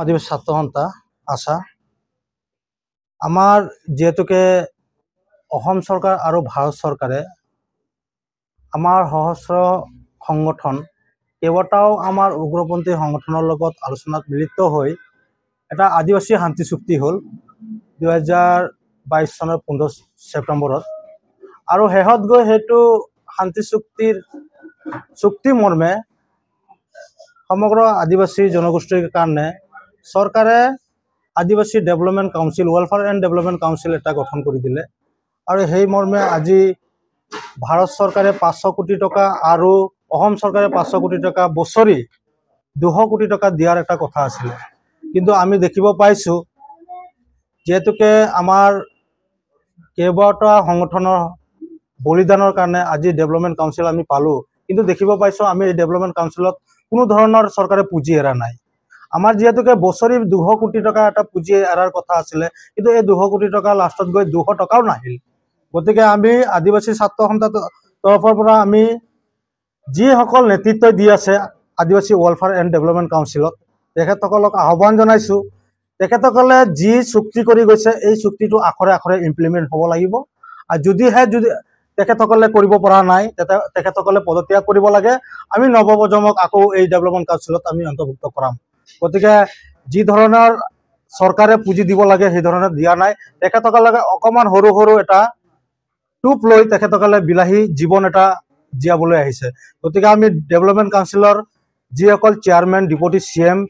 আদিবাসী ছাত্ৰ সন্থা আশা আমাৰ যেহেতুকে অসম চৰকাৰ আৰু ভাৰত চৰকাৰে আমাৰ সহস্ৰ সংগঠন কেইবাটাও আমাৰ উগ্ৰপন্থী সংগঠনৰ লগত আলোচনাত মিলিত হৈ এটা আদিবাসী শান্তি চুক্তি হ'ল 2022 চনৰ 15 ছেপ্টেম্বৰত আৰু শেহত গৈ সেইটো শান্তি চুক্তি মৰ্মে সমগ্ৰ আদিবাসী জনগোষ্ঠীৰ কাৰণে চৰকাৰে আদিবাসী development council welfare and development council এটা গঠন কৰি দিলে আৰু সেই মৰ্মে আজি ভাৰত চৰকাৰে 500 কোটি টকা আৰু অসম চৰকাৰে 500 কোটি টকা বছৰি 200 কোটি টকা দিয়াৰ এটা কথা আছিল কিন্তু আমি দেখিব পাইছো যেহেতুকে আমাৰ কেইবাটা সংগঠনৰ বলিদানৰ কাৰণে আজি ডেভেলপমেণ্ট কাউন্সিল আমি পালো কিন্তু দেখিব পাইছো আমি এই ডেভেলপমেণ্ট কাউন্সিলত কোনো ধৰণৰ চৰকাৰে পুঁজি এৰা নাই আমাৰ যেহেতুকে বছৰি 200 কোটি টকা এটা পুঁজি এৰাৰ কথা আছিল কিন্তু এই 200 কোটি টকা লাষ্টত গৈ 200 টকাও নাহিল গতিকে আমি আদিবাসী ছাত্ৰ সন্থাৰ তৰফৰ পৰা আমি যিসকল নেতৃত্ব দি আছে আদিবাসী ৱেলফেয়াৰ এণ্ড ডেভেলপমেণ্ট কাউন্সিলত তেখেতসকলক আহ্বান জনাইছো তেখেতসকলে যি চুক্তি কৰি গৈছে এই চুক্তিটো আখৰে আখৰে ইমপ্লিমেণ্ট হ'ব লাগিব আৰু যদি তেখেতসকলে কৰিব পৰা নাই তেখেতসকলে পদত্যাগ কৰিব লাগে আমি নৱপ্ৰজন্মক আকৌ এই ডেভেলপমেণ্ট কাউন্সিলত আমি অন্তৰ্ভুক্ত কৰাম গতিকে যি ধৰণৰ চৰকাৰে পুঁজি দিব লাগে সেই ধৰণে দিয়া নাই তেখেতসকলে অকমান সৰু সৰু এটা টুপ লৈ তেখেতসকলে বিলাহী জীৱন এটা জীয়াবলৈ আহিছে গতিকে আমি ডেভেলপমেণ্ট কাউন্সিলৰ যিসকল চেয়াৰমেন ডিপুটি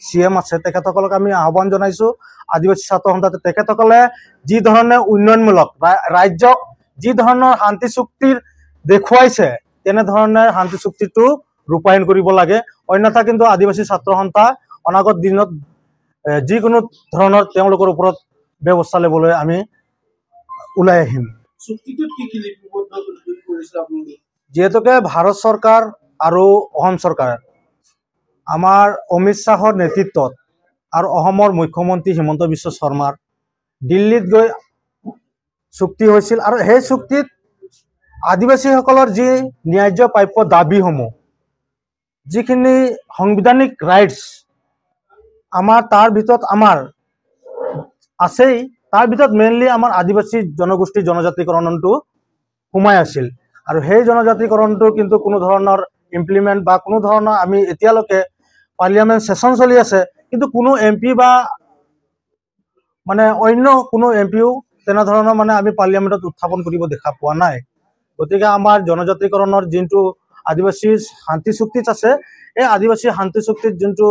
চিএম আছে তেখেতসকলক আমি আহ্বান জনাইছো আদিবাসী ছাত্ৰ সন্থা তেখেতসকলে যি ধৰণে উন্নয়নমূলক ৰাজ্যক যি ধৰণৰ শান্তি চুক্তিৰ দেখুৱাইছে তেনেধৰণে শান্তি চুক্তিটো ৰূপায়ণ কৰিব লাগে অন্যথা কিন্তু আদিবাসী ছাত্ৰ সন্থা অনাগত দিনত যিকোনো ধৰণৰ তেওঁলোকৰ ওপৰত ব্যৱস্থা ল'বলৈ আমি ওলাই আহিম চুক্তিটোত কি লিপিবদ্ধ কৰিছে আপুনি যেহেতুকে ভাৰত চৰকাৰ আৰু অসম চৰকাৰ আমাৰ অমিত শ্বাহৰ নেতৃত্বত আৰু অসমৰ মুখ্যমন্ত্ৰী হিমন্ত বিশ্ব শৰ্মাৰ দিল্লীত গৈ চুক্তি হৈছিল আৰু সেই চুক্তিত আদিবাসীসকলৰ যি ন্যায্য প্ৰাপ্য দাবীসমূহ যিখিনি সাংবিধানিক ৰাইটছ আমাৰ তাৰ ভিতৰত আমাৰ আছেই তাৰ ভিতৰত মেইনলি আমাৰ আদিবাসী জনগোষ্ঠী জনজাতিকৰণটো সোমাই আছিল আৰু সেই জনজাতিকৰণটো কিন্তু কোনো ধৰণৰ ইমপ্লিমেণ্ট বা কোনো ধৰণৰ আমি এতিয়ালৈকে পাৰ্লিয়ামেণ্ট সেশন চলি আছে কিন্তু কোনো এমপি বা মানে অন্য কোনো এমপিও তেনেধৰণৰ মানে আমি পাৰ্লিয়ামেণ্টত উত্থাপন কৰিব দেখা পোৱা নাই গতিকে আমাৰ জনজাতিকৰণৰ যোনটো আদিবাসী শান্তি চুক্তিত আছে এই আদিবাসী শান্তি চুক্তিত যোনটো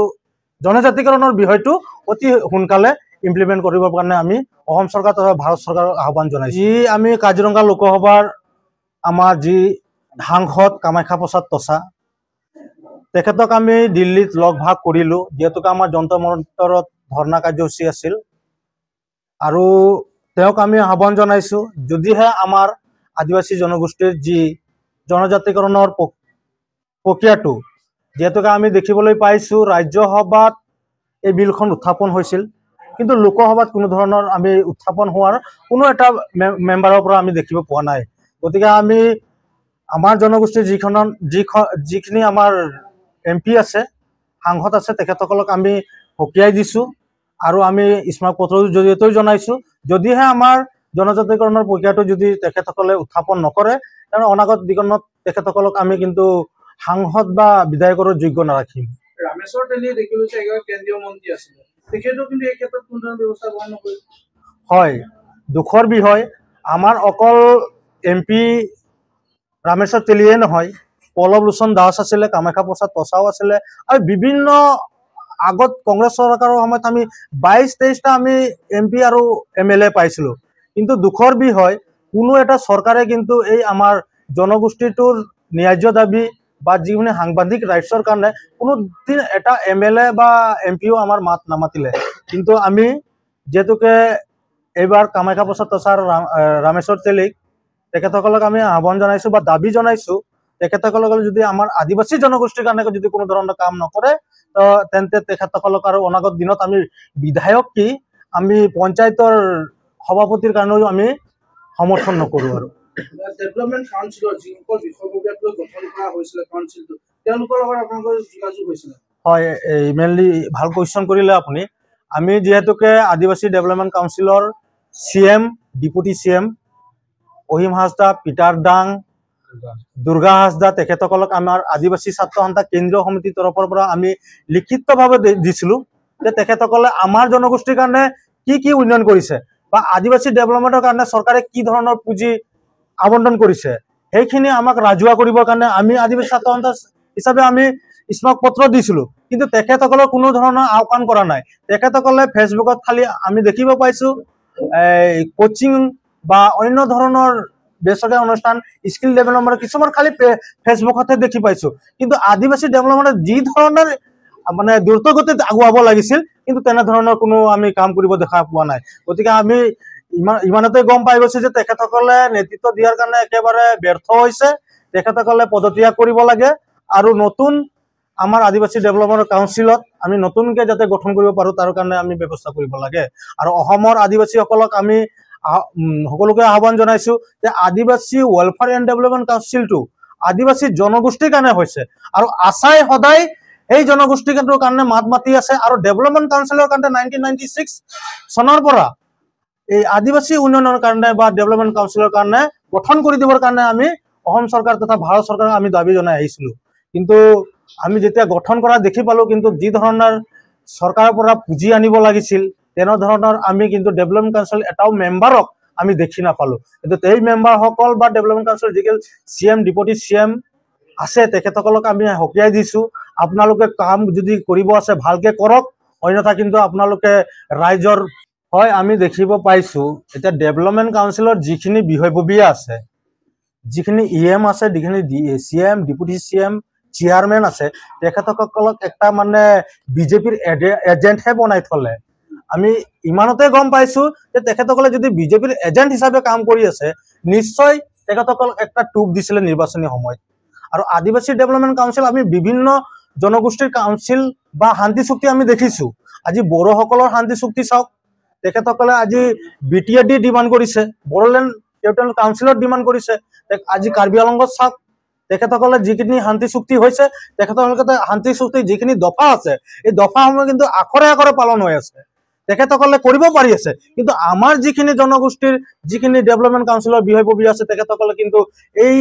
জনজাতিকৰণৰ বিষয়টো অতি সোনকালে ইমপ্লিমেণ্ট কৰিবৰ কাৰণে আমি অসম চৰকাৰ তথা ভাৰত চৰকাৰক আহ্বান জনাইছো যি আমি কাজিৰঙা লোকসভাৰ আমাৰ যি সাংসদ কামাখ্যা প্ৰসাদ তছা তেখেতক আমি দিল্লীত লগ ভাগ কৰিলোঁ যিহেতুকে আমাৰ যন্ত্ৰ মন্তৰত ধৰ্ণা কাৰ্যসূচী আছিল আৰু তেওঁক আমি আহ্বান জনাইছোঁ যদিহে আমাৰ আদিবাসী জনগোষ্ঠীৰ যি জনজাতিকৰণৰ প্ৰক্ৰিয়াটো যেহেতুকে আমি দেখিবলৈ পাইছোঁ ৰাজ্যসভাত এই বিলখন উত্থাপন হৈছিল কিন্তু লোকসভাত কোনো ধৰণৰ আমি উত্থাপন হোৱাৰ কোনো এটা মেম্বাৰৰ পৰা আমি দেখিব পোৱা নাই গতিকে আমি আমাৰ জনগোষ্ঠীৰ যিখিনি আমাৰ এমপি আছে সাংসদ আছে তেখেতসকলক আমি সকীয়াই দিছোঁ আৰু আমি স্মাৰক পত্ৰৰ জৰিয়তেও জনাইছোঁ যদিহে আমাৰ জনজাতিকৰণৰ প্ৰক্ৰিয়াটো যদি তেখেতসকলে উত্থাপন নকৰে তেনে অনাগত দিনত তেখেতসকলক আমি কিন্তু সাংসদ বা বিধায়কৰ যোগ্য নাৰাখিম ৰামেশ্বৰ তেলীয়ে দেখিলো যে এগৰাকী কেন্দ্ৰীয় মন্ত্ৰী আছিলে তেখেতেও কিন্তু এই ক্ষেত্ৰত কোনো ধৰণৰ ব্যৱস্থা গ্ৰহণ নকৰিল হয় দুখৰ বিষয় আমাৰ অকল এমপি ৰামেশ্বৰ তেলীয়ে নহয় পল্লৱ লোচন দাস আছিলে কামাখ্যা প্ৰসাদ তছাও আছিলে আৰু বিভিন্ন আগত কংগ্ৰেছ চৰকাৰৰ সময়ত আমি 22-23টা আমি এমপি আৰু এমএলএ পাইছিলোঁ কিন্তু দুখৰ বিষয় কোনো এটা চৰকাৰে কিন্তু এই আমাৰ জনগোষ্ঠীটোৰ ন্যায্য দাবী বা যিখিনি সাংবিধানিক ৰাইটছৰ কাৰণে কোনোদিন এটা এমএলএ বা এমপিও আমাৰ মাত নামাতিলে কিন্তু আমি যেহেতুকে এইবাৰ কামাখ্যা প্ৰসাদ তছা আৰু ৰামেশ্বৰ তেলীক তেখেতসকলক আমি আহ্বান জনাইছোঁ বা দাবী জনাইছোঁ তেখেতসকলক যদি আমাৰ আদিবাসী জনগোষ্ঠীৰ কাৰণে যদি কোনো ধৰণৰ কাম নকৰে তেন্তে তেখেতসকলক আৰু অনাগত দিনত আমি বিধায়ক কি আমি পঞ্চায়তৰ সভাপতিৰ কাৰণেও আমি সমৰ্থন নকৰোঁ আৰু ডেভেলপমেণ্ট কাউন্সিলৰ যিসকল বিষয়ববীয়াক গঠন কৰা হৈছিলে কাউন্সিলটো তেওঁলোকৰ লগত আপোনালোকৰ যোগাযোগ হৈছিলে হয় মেইনলি ভাল কুৱেশ্যন কৰিলে আপুনি আমি যিহেতুকে আদিবাসী ডেভেলপমেন্ট কাউন্সিলৰ CM deputy CM অহিম Hajda, Peter ডাং, দুৰ্গা হাজদা তেখেতসকলক আমাৰ আদিবাসী ছাত্ৰ সন্থা কেন্দ্ৰীয় সমিতিৰ তৰফৰ পৰা আমি লিখিতভাৱে দিছিলোঁ যে তেখেতসকলে আমাৰ জনগোষ্ঠীৰ কাৰণে কি উন্নয়ন কৰিছে বা আদিবাসী ডেভেলপমেন্টৰ কাৰণে চৰকাৰে কি ধৰণৰ পুঁজি আবণ্টন কৰিছে সেইখিনি আমাক ৰাজহুৱা কৰিবৰ কাৰণে আমি আদিবাসী ছাত্ৰ সন্থা হিচাপে আমি স্মাৰক পত্ৰ দিছিলোঁ। কিন্তু তেখেতসকলৰ কোনো ধৰণৰ আওকাণ কৰা নাই। তেখেতসকলে ফেচবুকত খালি আমি দেখিব পাইছোঁ কোচিং বা অন্য ধৰণৰ বেচৰকাৰী অনুষ্ঠান স্কিল ডেভেলপমেণ্ট কিছুমান খালি ফেচবুকতে দেখি পাইছোঁ। কিন্তু আদিবাসী ডেভেলপমেণ্টত যি ধৰণৰ মানে দ্ৰুতগতিত আগুৱাব লাগিছিল কিন্তু তেনেধৰণৰ কোনো আমি কাম কৰিব দেখা পোৱা নাই। গতিকে আমি ইমানতে গম পাই গৈছোঁ যে তেখেতসকলে নেতৃত্ব দিয়াৰ কাৰণে একেবাৰে ব্যৰ্থ হৈছে। তেখেতসকলে পদত্যাগ কৰিব লাগে আৰু নতুন আমাৰ আদিবাসী ডেভেলপমেণ্ট কাউন্সিলত আমি নতুনকৈ যাতে গঠন কৰিব পাৰোঁ তাৰ কাৰণে আমি ব্যৱস্থা কৰিব লাগে। আৰু অসমৰ আদিবাসীসকলক আমি সকলোকে আহ্বান জনাইছোঁ যে আদিবাসী ৱেলফেয়াৰ এণ্ড ডেভেলপমেণ্ট কাউন্সিলটো আদিবাসী জনগোষ্ঠীৰ কাৰণে হৈছে আৰু আশাই সদায় এই জনগোষ্ঠীৰ কাৰণে মাত মাতি আছে। আৰু ডেভেলপমেণ্ট কাউন্সিলৰ কাৰণে 1996 চনৰ পৰা এই আদিবাসী উন্নয়নৰ কাৰণে বা ডেভেলপমেণ্ট কাউন্সিলৰ কাৰণে গঠন কৰি দিবৰ কাৰণে আমি অসম চৰকাৰ তথা ভাৰত চৰকাৰক আমি দাবী জনাই আহিছিলোঁ। কিন্তু আমি যেতিয়া গঠন কৰা দেখি পালোঁ কিন্তু যি ধৰণৰ চৰকাৰৰ পৰা পুঁজি আনিব লাগিছিল তেনেধৰণৰ আমি কিন্তু ডেভেলপমেণ্ট কাউন্সিল এটাও মেম্বাৰক আমি দেখি নাপালোঁ। কিন্তু এই মেম্বাৰসকল বা ডেভেলপমেণ্ট কাউন্সিলৰ যিকেইজন CM ডিপুটি CM আছে তেখেতসকলক আমি সকীয়াই দিছোঁ, আপোনালোকে কাম যদি কৰিব আছে ভালকে কৰক, অন্যথা কিন্তু আপোনালোকে ৰাইজৰ হয় আমি দেখিব পাইছোঁ এতিয়া ডেভেলপমেণ্ট কাউন্সিলৰ যিখিনি বিষয়ববীয়া আছে, যিখিনি EM আছে, যিখিনি CM ডিপুটি CM চেয়াৰমেন আছে তেখেতসকলক একটা মানে বিজেপিৰ এজেণ্টহে বনাই থলে। আমি ইমানতে গম পাইছোঁ যে তেখেতসকলে যদি বিজেপিৰ এজেণ্ট হিচাপে কাম কৰি আছে নিশ্চয় তেখেতসকলক একটা টুপ দিছিলে নিৰ্বাচনী সময়ত। আৰু আদিবাসী ডেভেলপমেণ্ট কাউন্সিল আমি বিভিন্ন জনগোষ্ঠীৰ কাউন্সিল বা শান্তি চুক্তি আমি দেখিছোঁ। আজি বড়োসকলৰ শান্তি চুক্তি চাওক, তেখেতসকলে আজি BTAD ডিমাণ্ড কৰিছে, বড়োলেণ্ড টেৰিটৰিয়েল কাউন্সিলত ডিমাণ্ড কৰিছে। আজি কাৰ্বি আংলঙত চাওক তেখেতসকলে যিখিনি শান্তি চুক্তি হৈছে তেখেতসকলে শান্তি চুক্তিৰ যিখিনি দফা আছে এই দফাসমূহ কিন্তু আখৰে আখৰে পালন হৈ আছে, তেখেতসকলে কৰিব পাৰি আছে। কিন্তু আমাৰ যিখিনি জনগোষ্ঠীৰ যিখিনি ডেভেলপমেণ্ট কাউন্সিলৰ বিষয়ববীয়া আছে তেখেতসকলে কিন্তু এই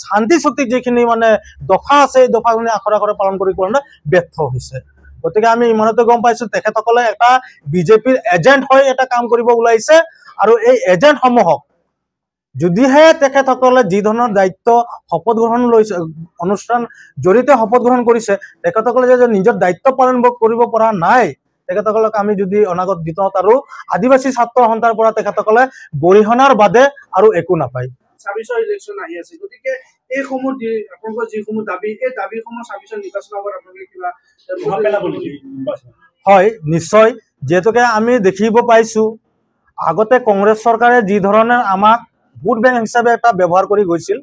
শান্তি চুক্তিৰ যিখিনি মানে দফা আছে এই দফাখিনি আখৰে আখৰে পালন কৰি ব্যৰ্থ হৈছে। গতিকে আমি ইমানতে গম পাইছোঁ তেখেতসকলে এটা বিজেপিৰ এজেণ্ট হৈ এটা কাম কৰিব ওলাইছে। আৰু এই এজেণ্টসমূহক যদিহে তেখেতসকলে যি ধৰণৰ দায়িত্ব শপত গ্ৰহণ লৈছে অনুষ্ঠান জৰিয়তে শপত গ্ৰহণ কৰিছে তেখেতসকলে যে নিজৰ দায়িত্ব পালন কৰিব পৰা নাই তেখেতসকলক আমি যদি অনাগত দিনত আৰু আদিবাসী ছাত্ৰ সন্থাৰ পৰা তেখেতসকলে গৰিহণাৰ বাদে আৰু একো নাপায়। 26 ইলেকশ্যন আহি আছে, গতিকে এইসমূহ আপোনালোকৰ যিসমূহ দাবী এই দাবীসমূহ 26 নিৰ্বাচনৰ আগত আপোনালোকে কিবা হয় নিশ্চয়, যিহেতুকে আমি দেখিব পাইছোঁ আগতে কংগ্ৰেছ চৰকাৰে যি ধৰণে আমাক ভোট বেংক হিচাপে এটা ব্যৱহাৰ কৰি গৈছিল।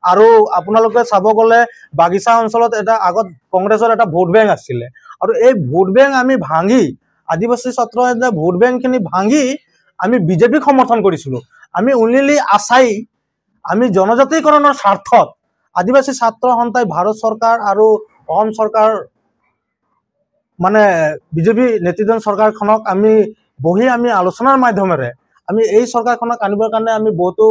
আৰু আপোনালোকে চাব গ'লে বাগিচা অঞ্চলত এটা আগত কংগ্ৰেছৰ এটা ভোট বেংক আছিলে আৰু এই ভোট বেংক আমি ভাঙি আদিবাসী ছাত্ৰ ভোট বেংকখিনি ভাঙি আমি বিজেপিক সমৰ্থন কৰিছিলোঁ। আমি উনলি আছাই আমি জনজাতিকৰণৰ স্বাৰ্থত আদিবাসী ছাত্ৰ সন্থাই ভাৰত চৰকাৰ আৰু অসম চৰকাৰ মানে বিজেপি নেতৃত্বাধীন চৰকাৰখনক আমি বহি আমি আলোচনাৰ মাধ্যমেৰে আমি এই চৰকাৰখনক আনিবৰ কাৰণে আমি বহুতো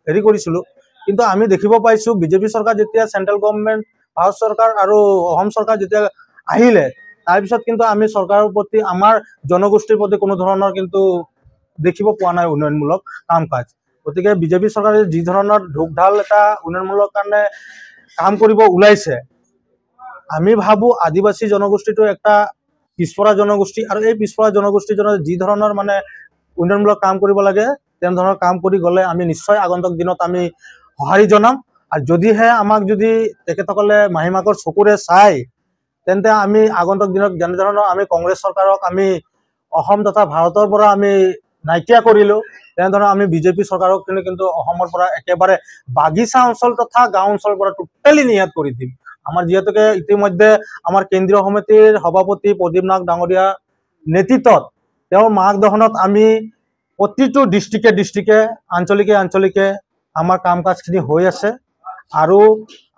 হেৰি কৰিছিলোঁ। কিন্তু আমি দেখিব পাইছোঁ বিজেপি চৰকাৰ যেতিয়া চেণ্ট্ৰেল গভৰ্ণমেণ্ট ভাৰত চৰকাৰ আৰু অসম চৰকাৰ যেতিয়া আহিলে তাৰপিছত কিন্তু আমি চৰকাৰৰ প্ৰতি আমাৰ জনগোষ্ঠীৰ প্ৰতি কোনো ধৰণৰ কিন্তু দেখিব পোৱা নাই উন্নয়নমূলক কাম কাজ। গতিকে বিজেপি চৰকাৰে যি ধৰণৰ ঢোকঢাল এটা উন্নয়নমূলক কাৰণে কাম কৰিব ওলাইছে আমি ভাবোঁ আদিবাসী জনগোষ্ঠীটো একটা পিছপৰা জনগোষ্ঠী আৰু এই পিছপৰা জনগোষ্ঠীজনে যি ধৰণৰ মানে উন্নয়নমূলক কাম কৰিব লাগে তেনেধৰণৰ কাম কৰি গ'লে আমি নিশ্চয় আগন্তুক দিনত আমি সঁহাৰি জনাম। আৰু যদিহে আমাক যদি তেখেতসকলে মাহিমাকৰ চকুৰে চাই তেন্তে আমি আগন্তুক দিনত যেনেধৰণৰ আমি কংগ্ৰেছ চৰকাৰক আমি অসম তথা ভাৰতৰ পৰা আমি নাইকিয়া কৰিলোঁ তেনেধৰণৰ আমি বিজেপি চৰকাৰক কিন্তু অসমৰ পৰা একেবাৰে বাগিচা অঞ্চল তথা গাঁও অঞ্চলৰ পৰা টোটেলি নিয়াত কৰি দিম। আমাৰ যিহেতুকে ইতিমধ্যে আমাৰ কেন্দ্ৰীয় সমিতিৰ সভাপতি প্ৰদীপ নাথ ডাঙৰীয়া নেতৃত্বত তেওঁৰ মাৰ্গদৰ্শনত আমি প্ৰতিটো ডিষ্ট্ৰিক্টে আঞ্চলিকে আমাৰ কাম কাজখিনি হৈ আছে। আৰু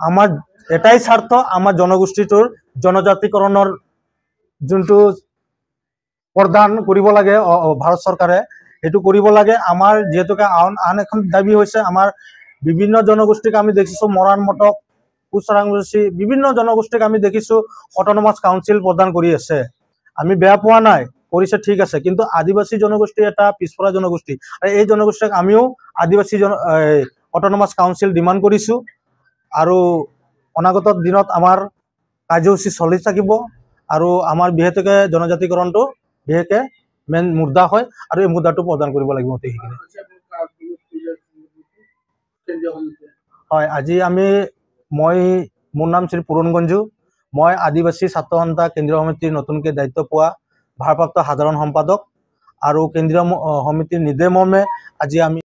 আমাৰ এটাই স্বাৰ্থ আমাৰ জনগোষ্ঠীটোৰ জনজাতিকৰণৰ যোনটো প্ৰদান কৰিব লাগে ভাৰত চৰকাৰে, সেইটো কৰিব লাগে। আমাৰ যিহেতুকে আন এখন দাবী হৈছে আমাৰ বিভিন্ন জনগোষ্ঠীক আমি দেখিছোঁ, মৰাণ মটক, কোচ ৰাজবংশী, বিভিন্ন জনগোষ্ঠীক আমি দেখিছোঁ অট'নমাছ কাউন্সিল প্ৰদান কৰি আছে। আমি বেয়া পোৱা নাই, কৰিছে ঠিক আছে, কিন্তু আদিবাসী জনগোষ্ঠী এটা পিছপৰা জনগোষ্ঠী, আৰু এই জনগোষ্ঠীক আমিও আদিবাসী অট'নমাছ কাউন্সিল ডিমাণ্ড কৰিছোঁ। আৰু অনাগত দিনত আমাৰ কাৰ্যসূচী চলি থাকিব। আৰু আমাৰ বিশেষকৈ জনজাতিকৰণটো বিশেষকৈ মেইন মুদ্দা হয়, আৰু এই মুদ্দাটো প্ৰদান কৰিব লাগিব অতি শীঘ্ৰে। হয়, আজি মোৰ নাম শ্ৰী পুৰণ গঞ্জু। মই আদিবাসী ছাত্ৰ সন্থা কেন্দ্ৰীয় সমিতিৰ নতুনকৈ দায়িত্ব পোৱা ভাৰপ্ৰাপ্ত সাধাৰণ সম্পাদক। আৰু কেন্দ্ৰীয় সমিতিৰ নিৰ্দেশ মৰ্মে আজি আমি